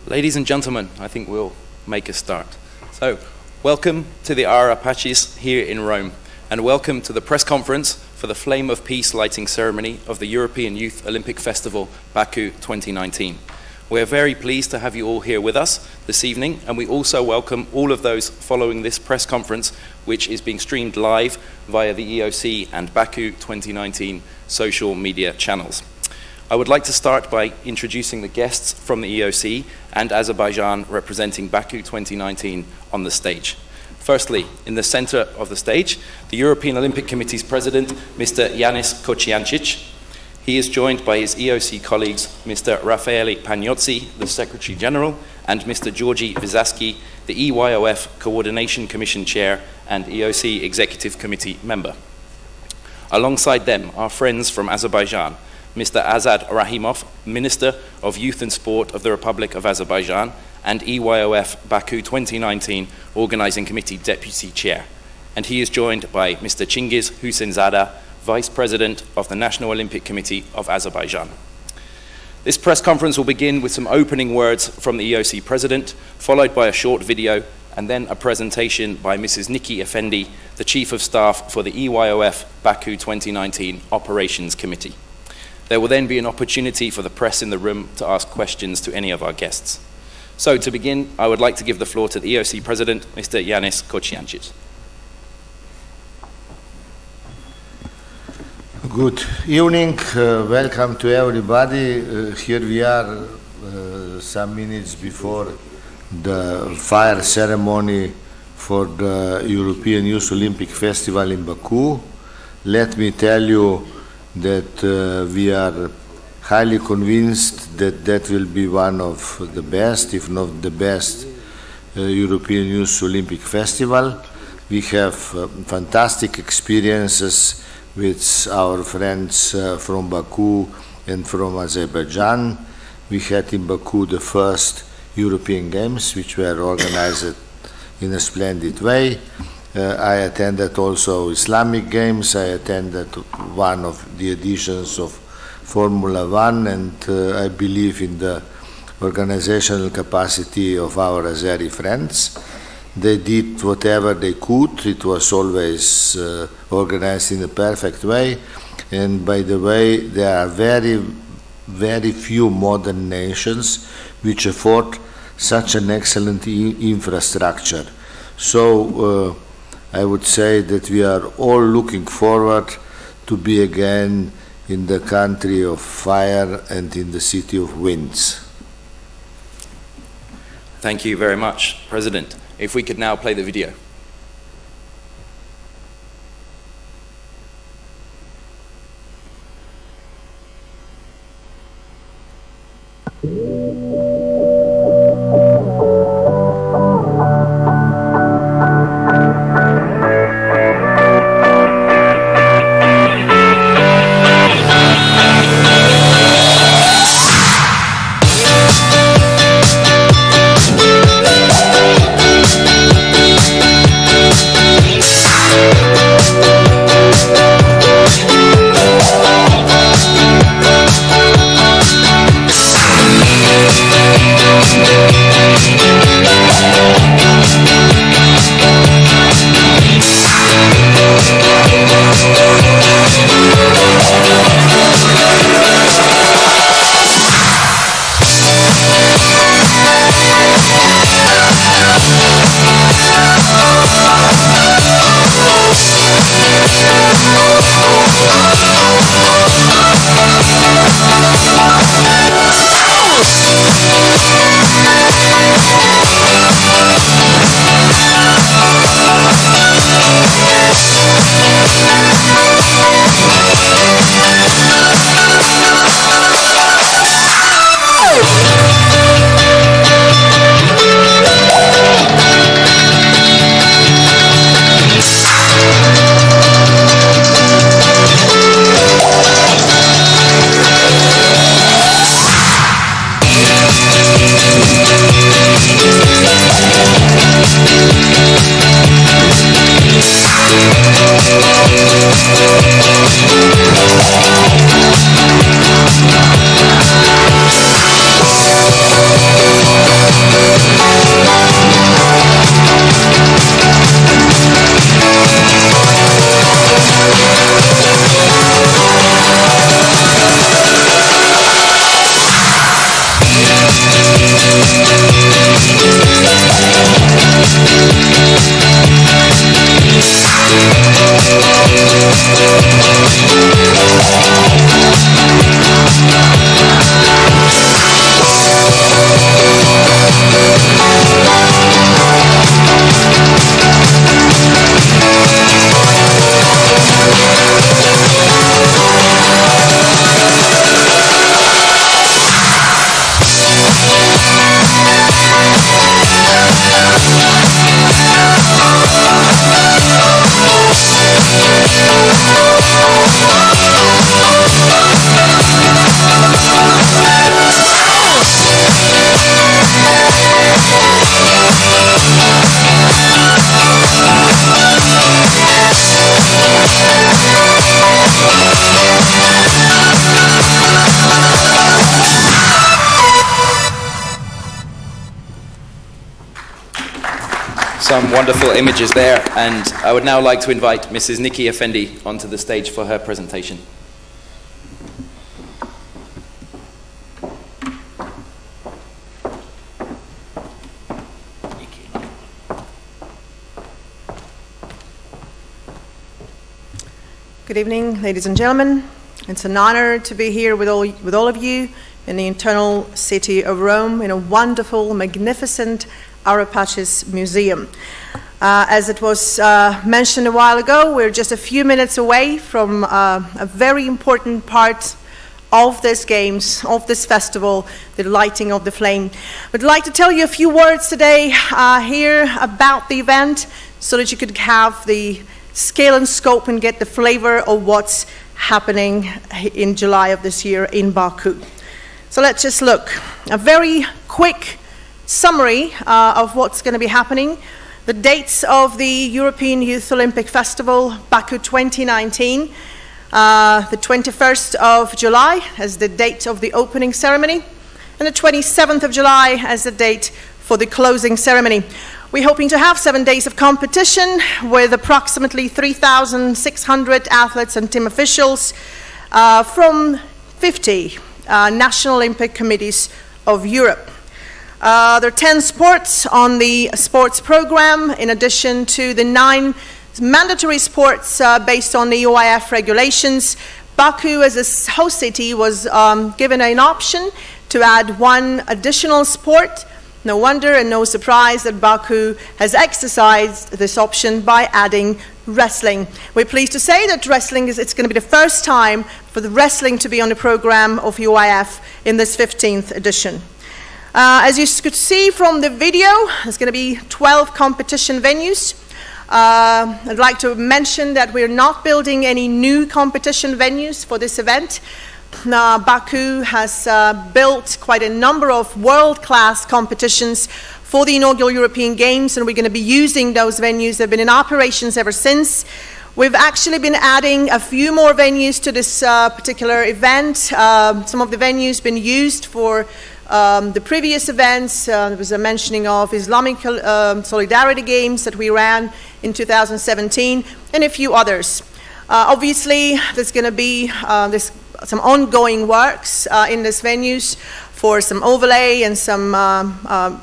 Ladies and gentlemen, I think we'll make a start. So, welcome to the Our Apaches here in Rome, and welcome to the press conference for the Flame of Peace lighting ceremony of the European Youth Olympic Festival, Baku 2019. We're very pleased to have you all here with us this evening, and we also welcome all of those following this press conference, which is being streamed live via the EOC and Baku 2019 social media channels. I would like to start by introducing the guests from the EOC and Azerbaijan representing Baku 2019 on the stage. Firstly, in the center of the stage, the European Olympic Committee's president, Mr. Yanis Kocijancic. He is joined by his EOC colleagues, Mr. Raffaele Pagnozzi, the Secretary General, and Mr. Georgi Vizaski, the EYOF Coordination Commission Chair and EOC Executive Committee member. Alongside them, our friends from Azerbaijan, Mr. Azad Rahimov, Minister of Youth and Sport of the Republic of Azerbaijan, and EYOF Baku 2019 Organizing Committee Deputy Chair. And he is joined by Mr. Chingiz Husseinzada, Vice President of the National Olympic Committee of Azerbaijan. This press conference will begin with some opening words from the EOC President, followed by a short video, and then a presentation by Mrs. Nikki Effendi, the Chief of Staff for the EYOF Baku 2019 Operations Committee. There will then be an opportunity for the press in the room to ask questions to any of our guests. So to begin, I would like to give the floor to the EOC President, Mr. Yanis Kocijancic. Good evening, welcome to everybody. Here we are some minutes before the fire ceremony for the European Youth Olympic Festival in Baku. Let me tell you that we are highly convinced that that will be one of the best, if not the best, European Youth Olympic Festival. We have fantastic experiences with our friends from Baku and from Azerbaijan. We had in Baku the first European Games, which were organized in a splendid way. I attended also Islamic Games. I attended one of the editions of Formula One, and I believe in the organizational capacity of our Azeri friends. They did whatever they could. It was always organized in a perfect way. And by the way, there are very few modern nations which afford such an excellent infrastructure. So I would say that we are all looking forward to be again in the country of fire and in the city of winds. Thank you very much, President. If we could now play the video. some wonderful images there, and I would now like to invite Mrs. Nikki Effendi onto the stage for her presentation. Good evening, ladies and gentlemen. It's an honor to be here with all of you in the eternal city of Rome, in a wonderful, magnificent Arapacis Museum. As it was mentioned a while ago, we're just a few minutes away from a very important part of these games, of this festival, the lighting of the flame. I'd like to tell you a few words today here about the event so that you could have the scale and scope and get the flavor of what's happening in July of this year in Baku. So let's just look. A very quick summary of what's going to be happening. The dates of the European Youth Olympic Festival, Baku 2019. The 21st of July as the date of the opening ceremony, and the 27th of July as the date for the closing ceremony. We're hoping to have 7 days of competition with approximately 3,600 athletes and team officials from 50 national Olympic committees of Europe. There are 10 sports on the sports program, in addition to the 9 mandatory sports based on the EYOF regulations. Baku, as a host city, was given an option to add 1 additional sport. No wonder and no surprise that Baku has exercised this option by adding wrestling. We're pleased to say that wrestling it's going to be the first time for the wrestling to be on the program of EYOF in this 15th edition. As you could see from the video, there's going to be 12 competition venues. I'd like to mention that we're not building any new competition venues for this event. Baku has built quite a number of world-class competitions for the inaugural European Games, and we're going to be using those venues. They've been in operations ever since. We've actually been adding a few more venues to this particular event. Some of the venues been used for the previous events. There was a mentioning of Islamic Solidarity Games that we ran in 2017, and a few others. Obviously, there's going to be some ongoing works in these venues for some overlay and some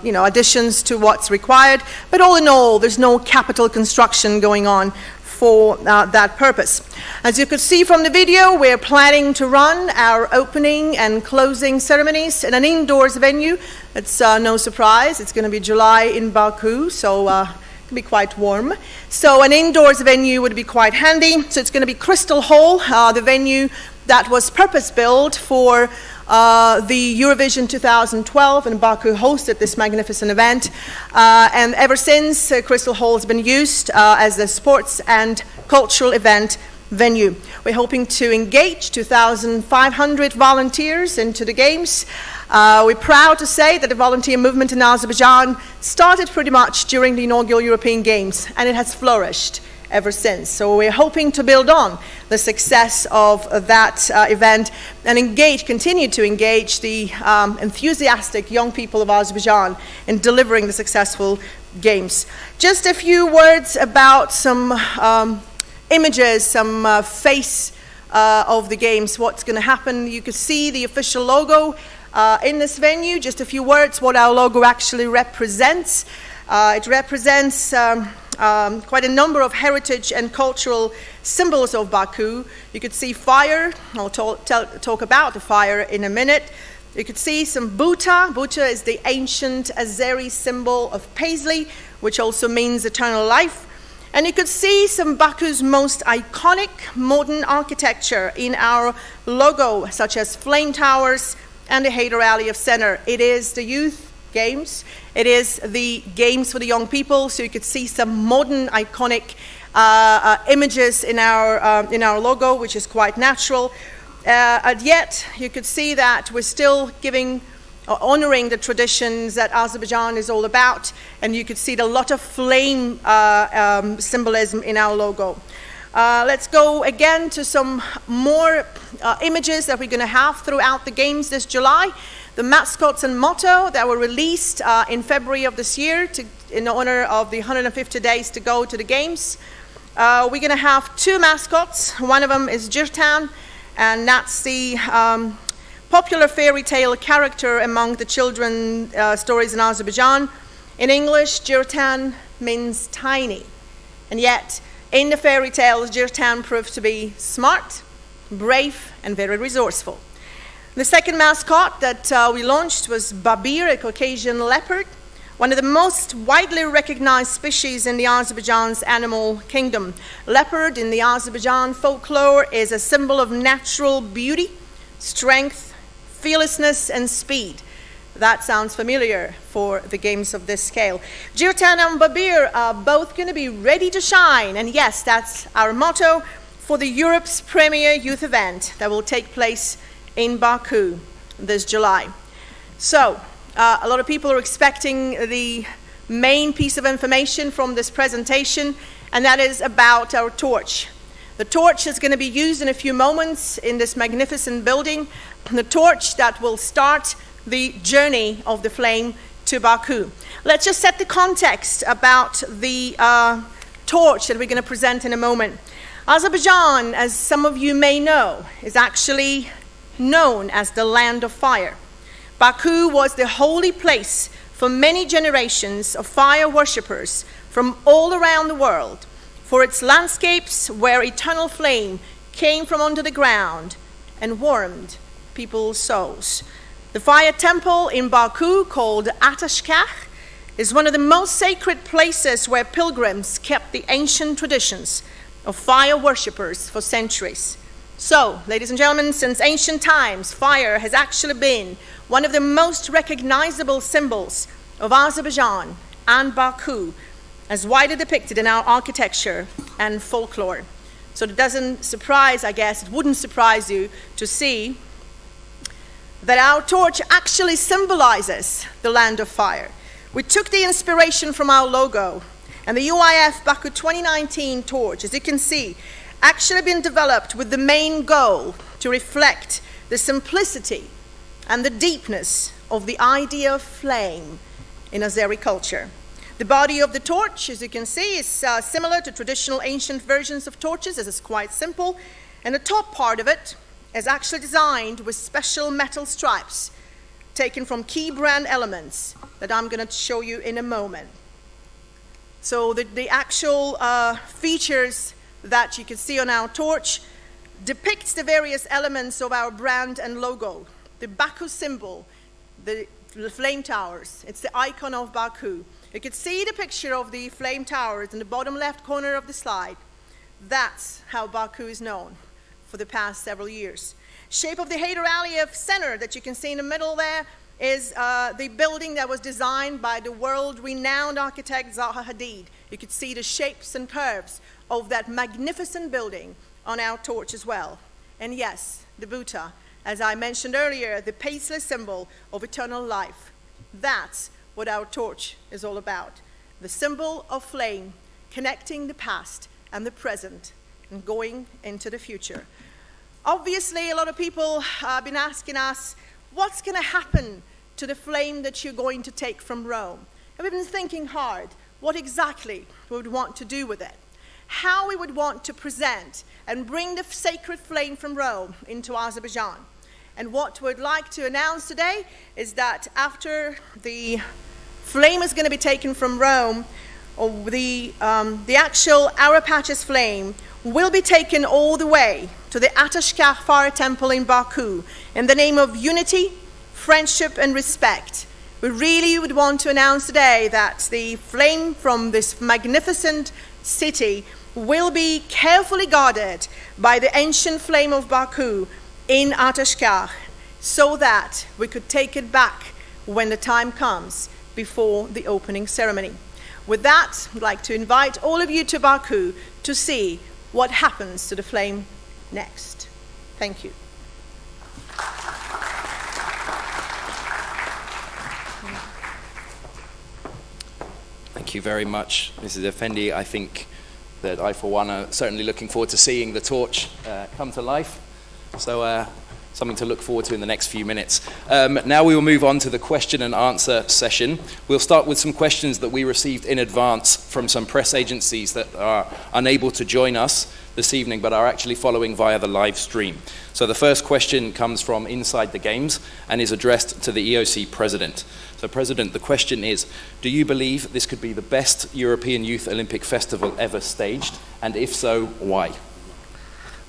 additions to what's required. But all in all, there's no capital construction going on for that purpose. As you could see from the video, we're planning to run our opening and closing ceremonies in an indoors venue. It's no surprise. It's going to be July in Baku, so it can be quite warm. So an indoors venue would be quite handy. So it's going to be Crystal Hall, the venue that was purpose-built for the Eurovision 2012, and Baku hosted this magnificent event. And ever since, Crystal Hall has been used as a sports and cultural event venue. We're hoping to engage 2,500 volunteers into the Games. We're proud to say that the volunteer movement in Azerbaijan started pretty much during the inaugural European Games, and it has flourished ever since. So we're hoping to build on the success of that event and continue to engage the enthusiastic young people of Azerbaijan in delivering the successful Games. Just a few words about some images, some face of the Games, what's going to happen. You could see the official logo in this venue. Just a few words what our logo actually represents. It represents quite a number of heritage and cultural symbols of Baku. You could see fire. I'll talk about the fire in a minute. You could see some Buta. Buta is the ancient Azeri symbol of Paisley, which also means eternal life. And you could see some Baku's most iconic modern architecture in our logo, such as flame towers and the Haider Aliyev Center. It is the youth Games. It is the Games for the young people, so you could see some modern, iconic images in our logo, which is quite natural. And yet, you could see that we're still honoring the traditions that Azerbaijan is all about, and you could see a lot of flame symbolism in our logo. Let's go again to some more images that we're going to have throughout the Games this July. the mascots and motto that were released in February of this year in honor of the 150 days to go to the Games. We're going to have two mascots. One of them is Jirtan, and that's the popular fairy tale character among the children stories in Azerbaijan. In English, Jirtan means tiny. And yet, in the fairy tales, Jirtan proved to be smart, brave, and very resourceful. The second mascot that we launched was Babir, a Caucasian leopard, one of the most widely recognized species in the Azerbaijan's animal kingdom. Leopard in the Azerbaijan folklore is a symbol of natural beauty, strength, fearlessness, and speed. That sounds familiar for the games of this scale. Jirtan and Babir are both going to be ready to shine, and yes, that's our motto for the Europe's premier youth event that will take place in Baku this July. So, a lot of people are expecting the main piece of information from this presentation, and that is about our torch. The torch is going to be used in a few moments in this magnificent building. The torch that will start the journey of the flame to Baku. Let's just set the context about the torch that we're going to present in a moment. Azerbaijan, as some of you may know, is actually known as the land of fire. Baku was the holy place for many generations of fire worshippers from all around the world, for its landscapes where eternal flame came from under the ground and warmed people's souls. The fire temple in Baku, called Atashkach, is one of the most sacred places where pilgrims kept the ancient traditions of fire worshippers for centuries. So, ladies and gentlemen, since ancient times, fire has actually been one of the most recognizable symbols of Azerbaijan and Baku, as widely depicted in our architecture and folklore. So it doesn't surprise, I guess, it wouldn't surprise you to see that our torch actually symbolizes the land of fire. We took the inspiration from our logo, and the EYOF Baku 2019 torch, as you can see, actually been developed with the main goal to reflect the simplicity and the deepness of the idea of flame in Azeri culture. The body of the torch, as you can see, is similar to traditional ancient versions of torches. This is quite simple. And the top part of it is actually designed with special metal stripes taken from key brand elements that I'm going to show you in a moment. So the actual features that you can see on our torch depicts the various elements of our brand and logo. The Baku symbol, the flame towers, it's the icon of Baku. You can see the picture of the flame towers in the bottom left corner of the slide. That's how Baku is known for the past several years. Shape of the Hyder Aliyev Center that you can see in the middle there is the building that was designed by the world-renowned architect Zaha Hadid. You could see the shapes and curves of that magnificent building on our torch as well. And yes, the Buddha, as I mentioned earlier, the paceless symbol of eternal life. That's what our torch is all about. The symbol of flame connecting the past and the present and going into the future. Obviously, a lot of people have been asking us, what's going to happen to the flame that you're going to take from Rome? And we've been thinking hard what exactly we would want to do with it, how we would want to present and bring the sacred flame from Rome into Azerbaijan. And what we'd like to announce today is that after the flame is going to be taken from Rome, or the actual Arapachis flame will be taken all the way to the Atashkach Fire Temple in Baku in the name of unity, friendship, and respect. We really would want to announce today that the flame from this magnificent city will be carefully guarded by the ancient flame of Baku in Atashkach, so that we could take it back when the time comes before the opening ceremony. With that, I'd like to invite all of you to Baku to see what happens to the flame next. Thank you. Thank you very much, Mrs. Effendi. I think that I, for one, are certainly looking forward to seeing the torch come to life. So something to look forward to in the next few minutes. Now we will move on to the question and answer session. We'll start with some questions that we received in advance from some press agencies that are unable to join us this evening, but are actually following via the live stream. So the first question comes from inside the games and is addressed to the EOC President. So President, the question is, do you believe this could be the best European Youth Olympic Festival ever staged? And if so, why?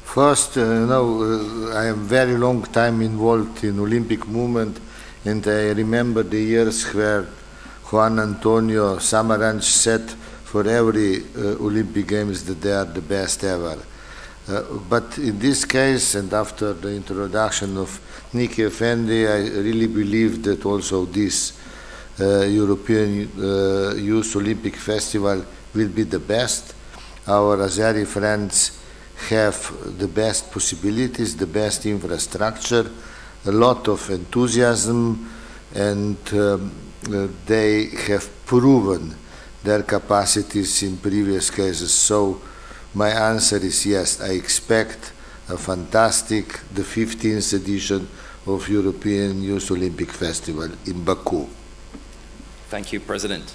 First, I am very long time involved in Olympic movement, and I remember the years where Juan Antonio Samaranch said for every Olympic Games that they are the best ever. But in this case, and after the introduction of Niki Effendi, I really believe that also this European Youth Olympic Festival will be the best. Our Azeri friends have the best possibilities, the best infrastructure, a lot of enthusiasm, and they have proven their capacities in previous cases. So my answer is yes, I expect a fantastic, the 15th edition of European Youth Olympic Festival in Baku. Thank you, President.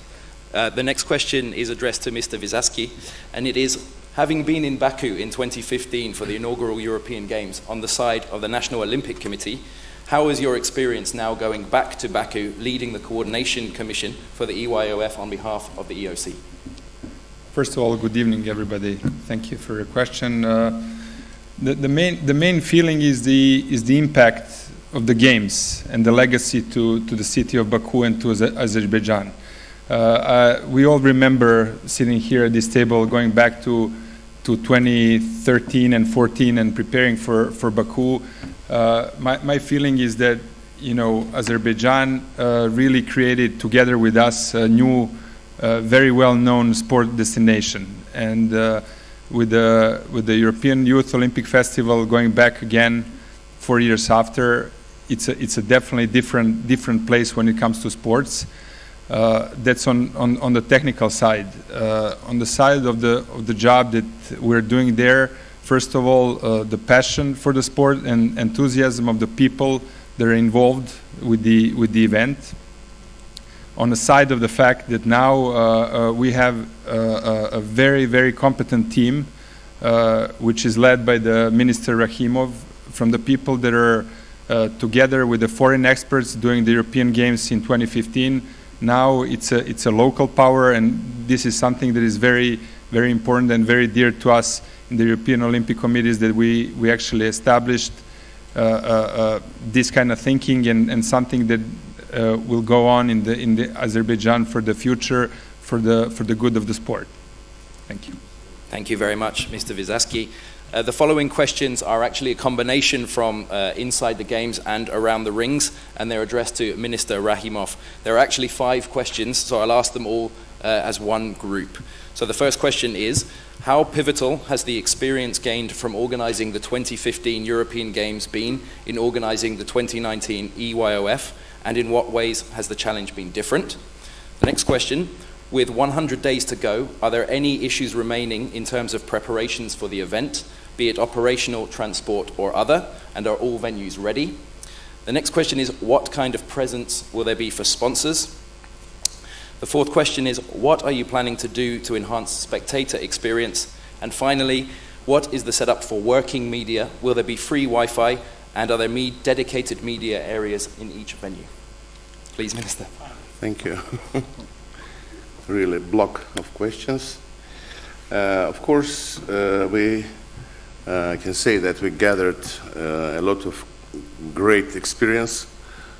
The next question is addressed to Mr. Vysatsky, and it is, having been in Baku in 2015 for the inaugural European Games on the side of the National Olympic Committee, how is your experience now going back to Baku, leading the Coordination Commission for the EYOF on behalf of the EOC? First of all, good evening, everybody. Thank you for your question. The main feeling is the impact of the Games and the legacy to the city of Baku and to Azerbaijan. We all remember sitting here at this table going back to 2013 and 14 and preparing for Baku. My feeling is that, Azerbaijan really created together with us a new, very well-known sport destination. And with the European Youth Olympic Festival going back again 4 years after, it's a definitely different place when it comes to sports. That's on the technical side. On the side of the job that we're doing there, first of all, the passion for the sport and enthusiasm of the people that are involved with the event. On the side of the fact that now we have a very, very competent team, which is led by the Minister Rahimov, from the people that are together with the foreign experts doing the European Games in 2015. Now it's a local power, and this is something that is very, very important and very dear to us in the European Olympic Committees, that we actually established this kind of thinking and something that will go on in the Azerbaijan for the future, for the good of the sport. Thank you. Thank you very much, Mr. Vysatsky. The following questions are actually a combination from inside the games and around the rings, and they're addressed to Minister Rahimov. There are actually 5 questions, so I'll ask them all as one group. So the first question is, how pivotal has the experience gained from organizing the 2015 European Games been in organizing the 2019 EYOF, and in what ways has the challenge been different? The next question, with 100 days to go, are there any issues remaining in terms of preparations for the event, be it operational, transport, or other, and are all venues ready? The next question is, what kind of presence will there be for sponsors? The fourth question is, what are you planning to do to enhance spectator experience? And finally, what is the setup for working media? Will there be free Wi-Fi, and are there dedicated media areas in each venue? Please, Minister. Thank you. Really block of questions. Of course, we can say that we gathered a lot of great experience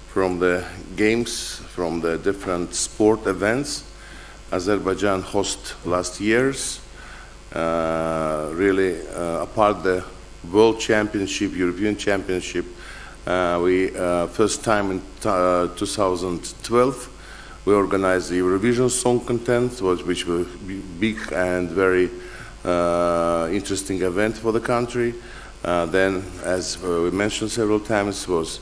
from the games, from the different sport events Azerbaijan hosted last years. Really, apart the World Championship, European Championship, we first time in 2012 we organized the Eurovision Song Contest, which was a big and very interesting event for the country. Then, as we mentioned several times, was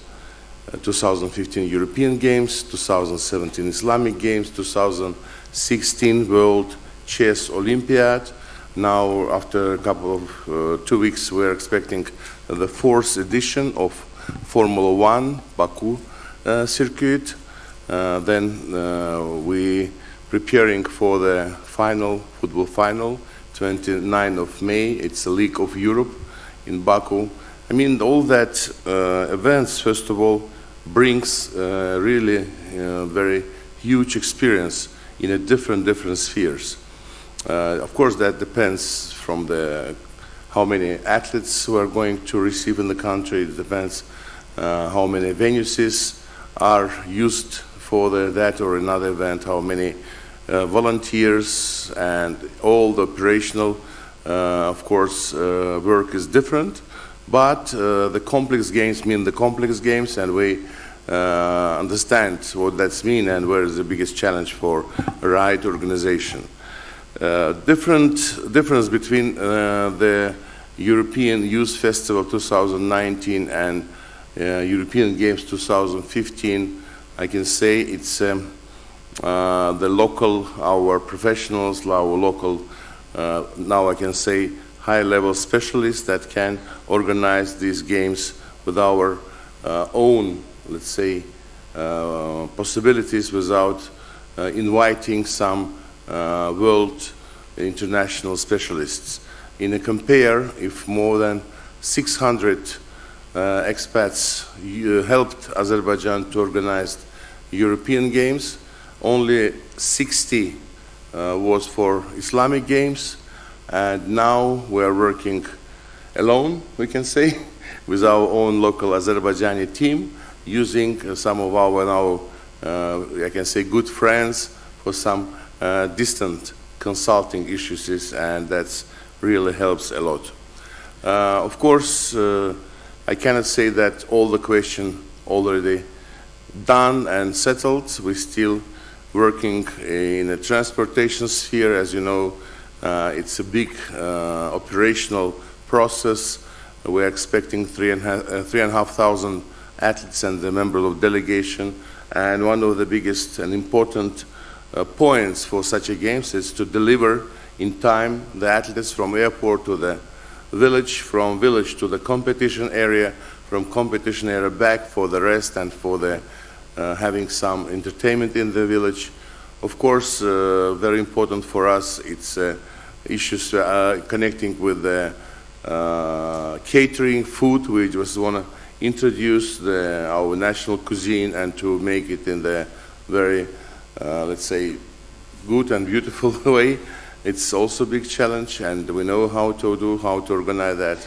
2015 European Games, 2017 Islamic Games, 2016 World Chess Olympiad. Now, after a couple of 2 weeks, we're expecting the 4th edition of Formula 1 Baku circuit. Then we preparing for the football final, 29th of May. It's a League of Europe in Baku. I mean, all that events, first of all, brings really very huge experience in a different spheres. Of course, that depends from how many athletes who are going to receive in the country. It depends how many venues are used for that or another event, how many volunteers, and all the operational, of course, work is different. But the complex games mean the complex games, and we understand what that means and where is the biggest challenge for right organization. Difference between the European Youth Festival 2019 and European Games 2015, I can say it's the local, our professionals, our local, now I can say high-level specialists that can organize these games with our own, let's say, possibilities without inviting some world international specialists. In a compare, if more than 600 expats helped Azerbaijan to organize European Games, only 60 was for Islamic Games, and now we are working alone, we can say, with our own local Azerbaijani team, using some of our I can say, good friends for some distant consulting issues, and that really helps a lot. Of course, I cannot say that all the questions already done and settled. We're still working in a transportation sphere. As you know, it's a big operational process. We're expecting 3,500 athletes and the members of delegation. And one of the biggest and important points for such a games is to deliver in time the athletes from airport to the village, from village to the competition area, from competition area back for the rest and for the having some entertainment in the village. Of course, very important for us, it's issues connecting with the catering food. We just want to introduce our national cuisine and to make it in the very, let's say, good and beautiful way. It's also a big challenge, and we know how to organize that.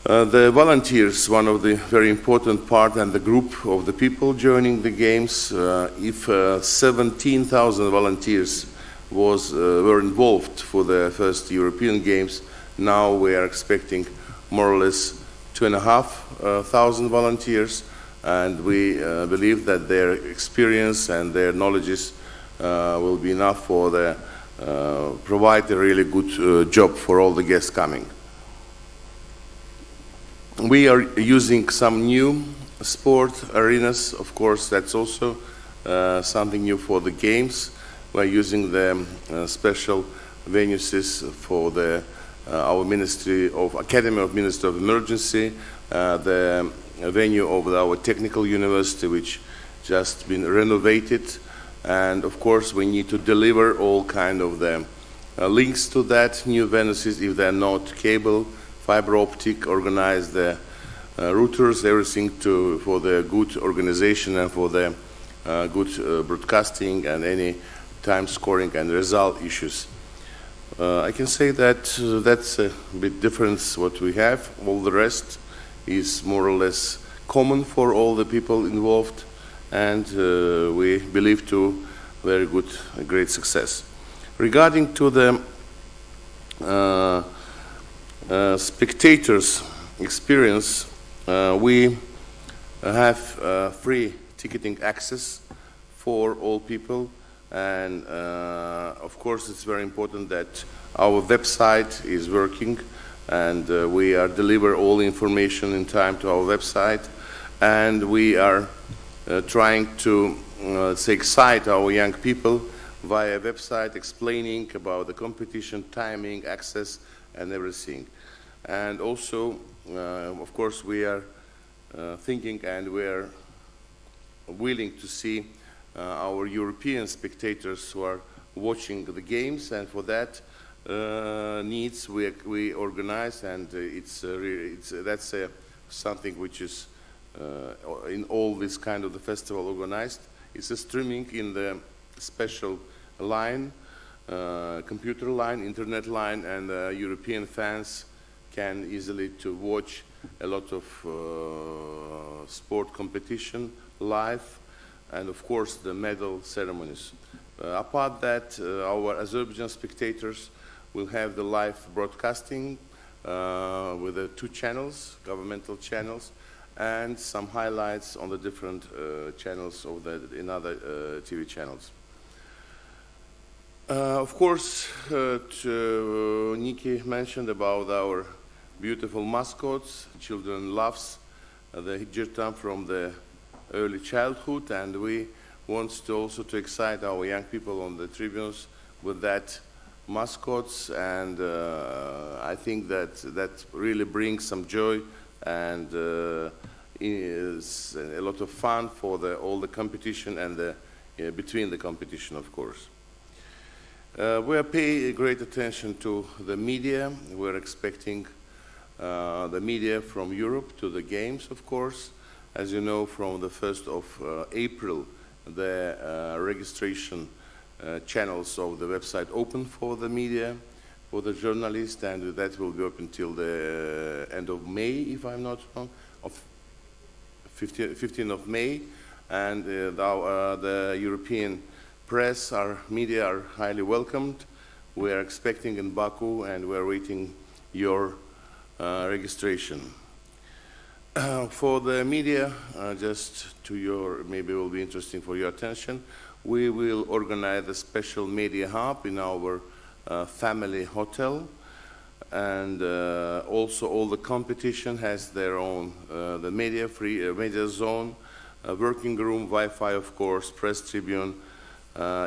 The volunteers, one of the very important part, and the group of the people joining the games. If 17,000 volunteers were involved for the first European Games, now we are expecting more or less 2,500 volunteers, and we believe that their experience and their knowledges will be enough for provide a really good job for all the guests coming. We are using some new sport arenas. Of course, that's also something new for the games. We're using the special venues for our Ministry of Academy of Ministry of Emergency, the venue of our technical university, which just been renovated. And of course, we need to deliver all kind of the links to that new venues if they're not cable, fiber optic, organize the routers, everything for the good organization and for the good broadcasting and any time scoring and result issues. I can say that that's a bit different what we have. All the rest is more or less common for all the people involved, and we believe to very good, great success. Regarding to the spectators' experience, we have free ticketing access for all people, and of course it's very important that our website is working, and we are deliver all information in time to our website, and we are trying to excite our young people via website, explaining about the competition, timing, access, and everything. And also, of course, we are thinking, and we're willing to see our European spectators who are watching the games, and for that needs we organize, and that's something which is in all this kind of the festival organized. It's a streaming in the special line, computer line, internet line, and European fans can easily to watch a lot of sport competition live, and of course the medal ceremonies. Apart that, our Azerbaijan spectators will have the live broadcasting with the 2 channels, governmental channels, and some highlights on the different channels in other TV channels. Of course, Nikki mentioned about our beautiful mascots. Children loves the Hijirtan from the early childhood, and we want to also to excite our young people on the tribunes with that mascots, and I think that really brings some joy and is a lot of fun for all the competition and between the competition, of course. We are paying great attention to the media. We're expecting the media from Europe to the games, of course. As you know, from the 1st of April, the registration channels of the website open for the media, for the journalists, and that will be open till the end of May, if I'm not wrong, of 15th of May. And the European press, our media are highly welcomed. We are expecting in Baku, and we are waiting your registration. For the media, just to your, maybe it will be interesting for your attention, we will organize a special media hub in our family hotel, and also all the competition has their own the media zone, working room, Wi-Fi, of course, press tribune,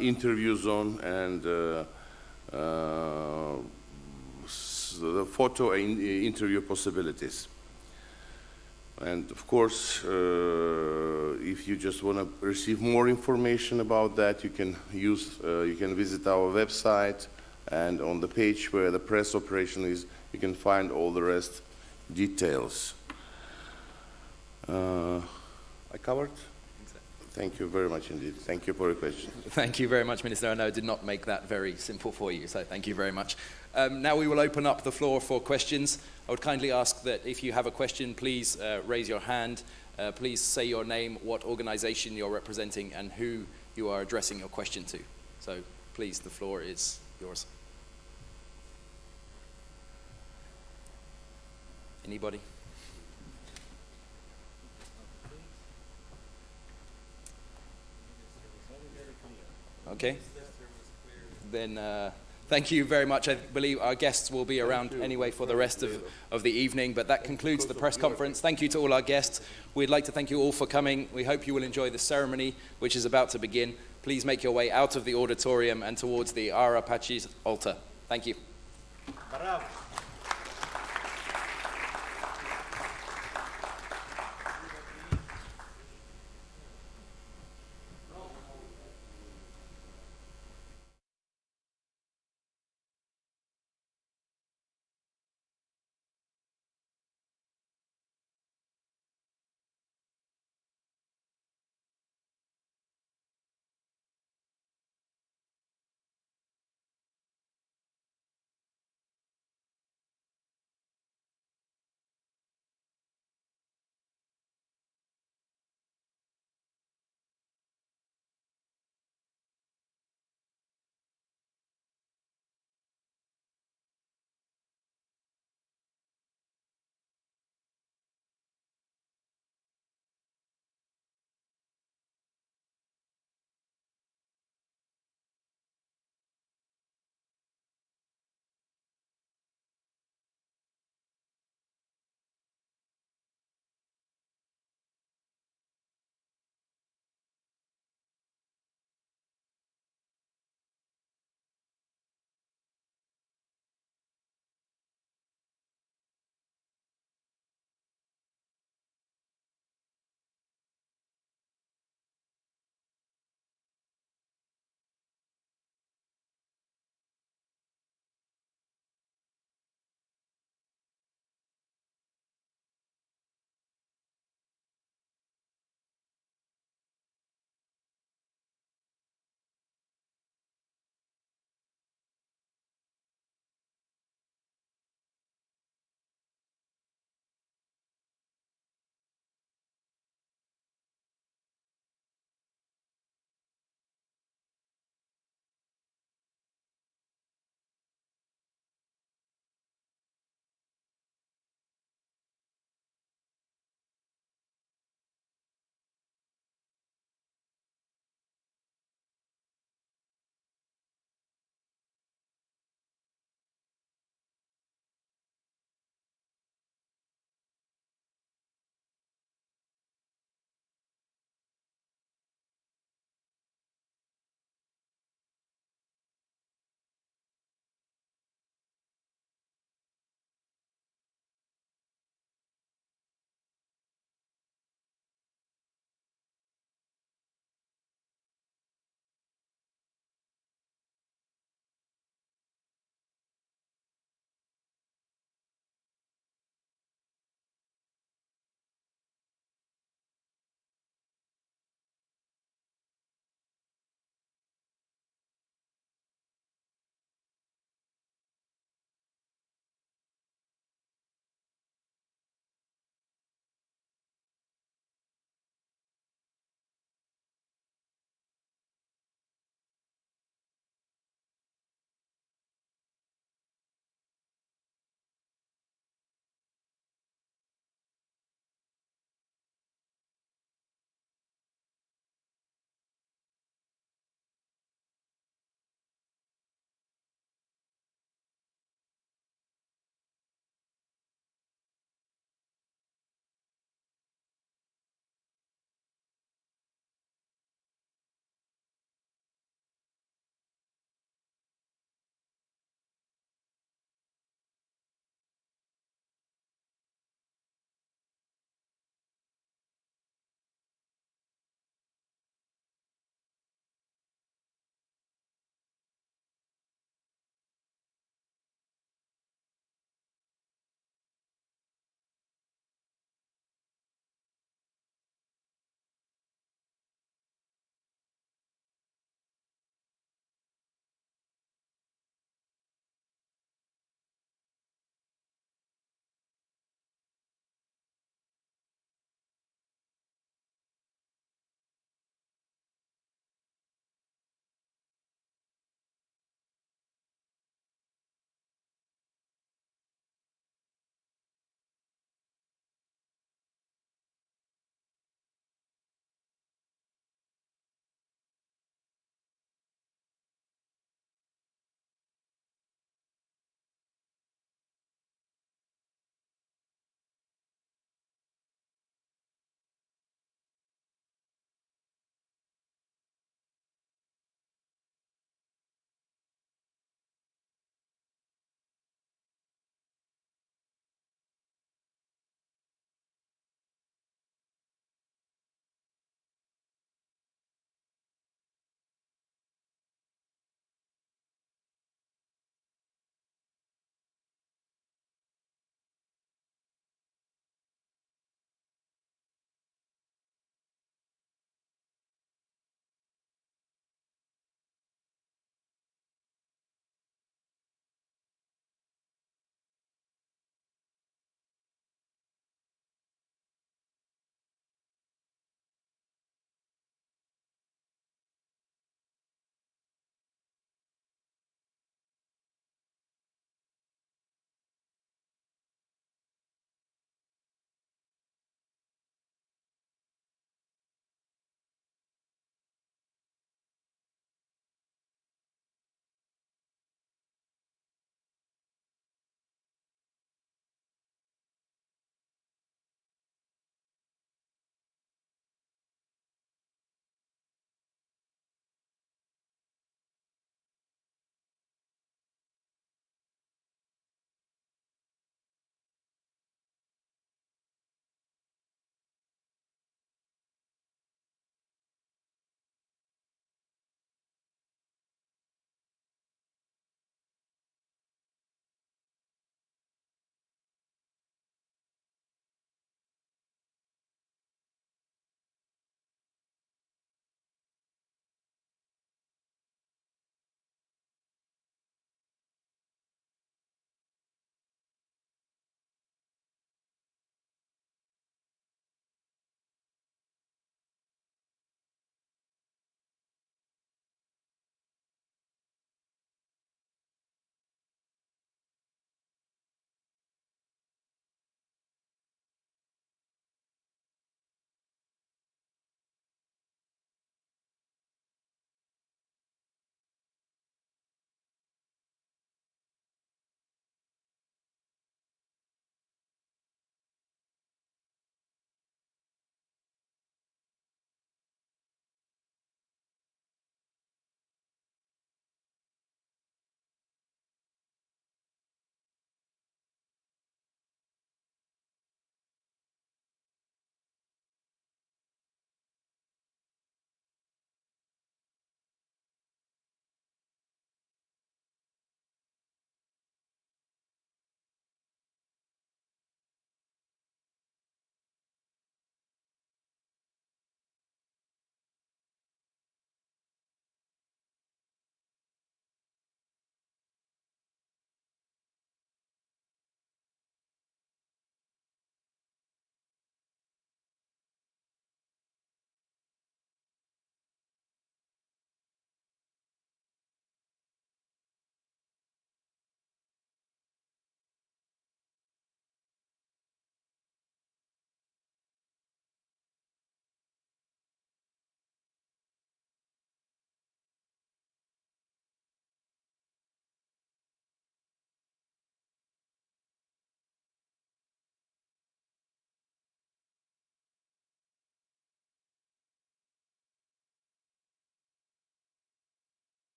interview zone, and the photo and interview possibilities. And of course, if you just want to receive more information about that, you can visit our website, and on the page where the press operation is, you can find all the rest details. I covered? Thank you very much indeed. Thank you for your question. Thank you very much, Minister. I know I did not make that very simple for you, so thank you very much. Now we will open up the floor for questions. I would kindly ask that if you have a question, please raise your hand. Please say your name, what organization you're representing, and who you are addressing your question to. So please, the floor is yours. Anybody? Okay. Then thank you very much. I believe our guests will be around anyway for the rest of the evening, but that concludes the press conference. Thank you to all our guests. We'd like to thank you all for coming. We hope you will enjoy the ceremony, which is about to begin. Please make your way out of the auditorium and towards the Ara Apaches altar. Thank you. Bravo.